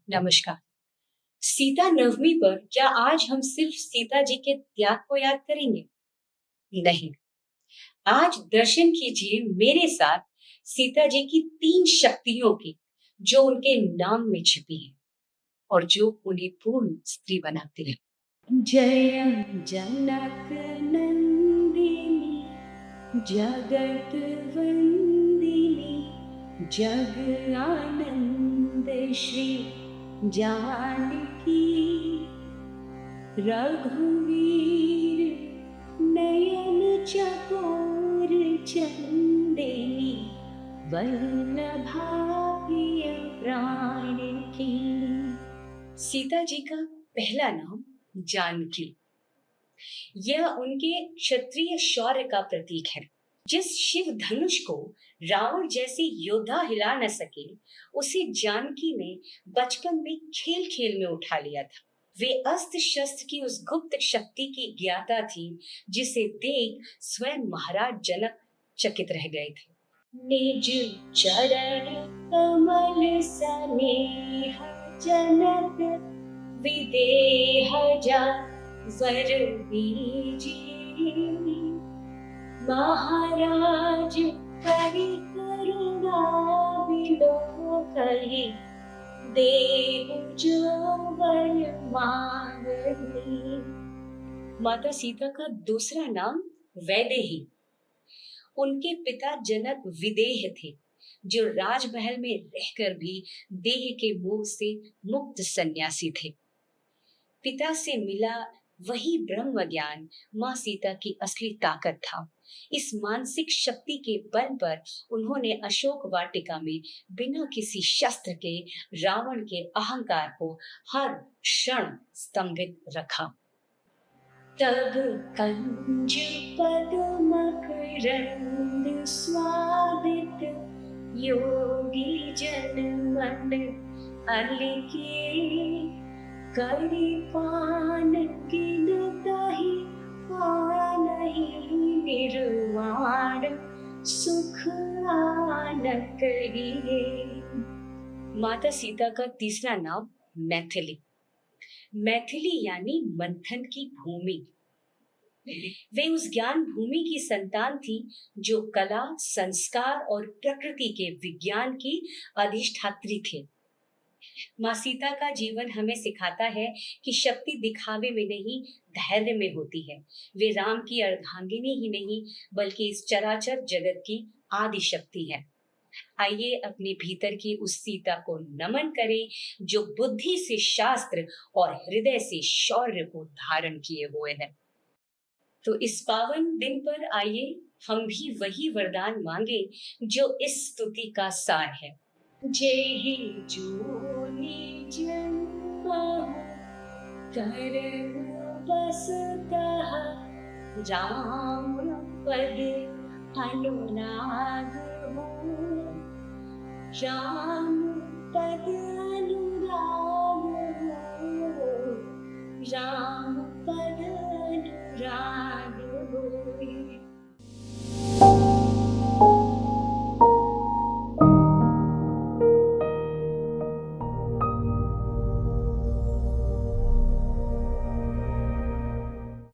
नमस्कार। सीता नवमी पर क्या आज हम सिर्फ सीता जी के त्याग को याद करेंगे? नहीं। आज दर्शन कीजिए मेरे साथ सीता जी की 3 शक्तियों की, जो उनके नाम में छिपी है और जो उन्हें पूर्ण स्त्री बनाती है। जय जनक नंदिनी जगत वंदिनी जग आनंद श्री जानकी रघुवीर नयन चकोर चंदेनी वल्लभाय प्राण की। सीता जी का पहला नाम जानकी। यह उनके क्षत्रिय शौर्य का प्रतीक है। जिस शिव धनुष को रावण जैसे योद्धा हिला न सके, उसे जानकी ने बचपन में खेल खेल में उठा लिया था। वे अस्त्र शस्त्र की उस गुप्त शक्ति की ज्ञाता थी, जिसे देख स्वयं महाराज जनक चकित रह गए थे। निज चरण कमल सनेह जनक विदेह जा वर बीजी महाराज करि करुणा विलोकहि देहु जो वर मांगहि। माता सीता का दूसरा नाम वैदेही। उनके पिता जनक विदेह थे, जो राजमहल में रहकर भी देह के मोह से मुक्त सन्यासी थे। पिता से मिला वही ब्रह्म ज्ञान माँ सीता की असली ताकत था। इस मानसिक शक्ति के बल पर उन्होंने अशोक वाटिका में बिना किसी शस्त्र के रावण के अहंकार को हर क्षण स्तंभित रखा। तब कंज पद्म मकरंद स्वादित योगी जन मन अलिके करि पान गिनतहि पानहि निर्वाण सुख आन करिए। माता सीता का तीसरा नाम मैथिली। मैथिली यानी मंथन की भूमि। वे उस ज्ञान भूमि की संतान थी, जो कला, संस्कार और प्रकृति के विज्ञान की अधिष्ठात्री थे। माँ सीता का जीवन हमें सिखाता है कि शक्ति दिखावे में नहीं, धैर्य में होती है। वे राम की अर्धांगिनी ही नहीं, बल्कि इस चराचर जगत की आदि शक्ति है। आइए अपने भीतर की उस सीता को नमन करें, जो बुद्धि से शास्त्र और हृदय से शौर्य को धारण किए हुए है। तो इस पावन दिन पर आइए हम भी वही वरदान मांगे जो इस स्तुति का सार है। जेहि जोनि जन्महु कर्म बसतः राम पद अनुराग हो। राम पद अनुराग हो। राम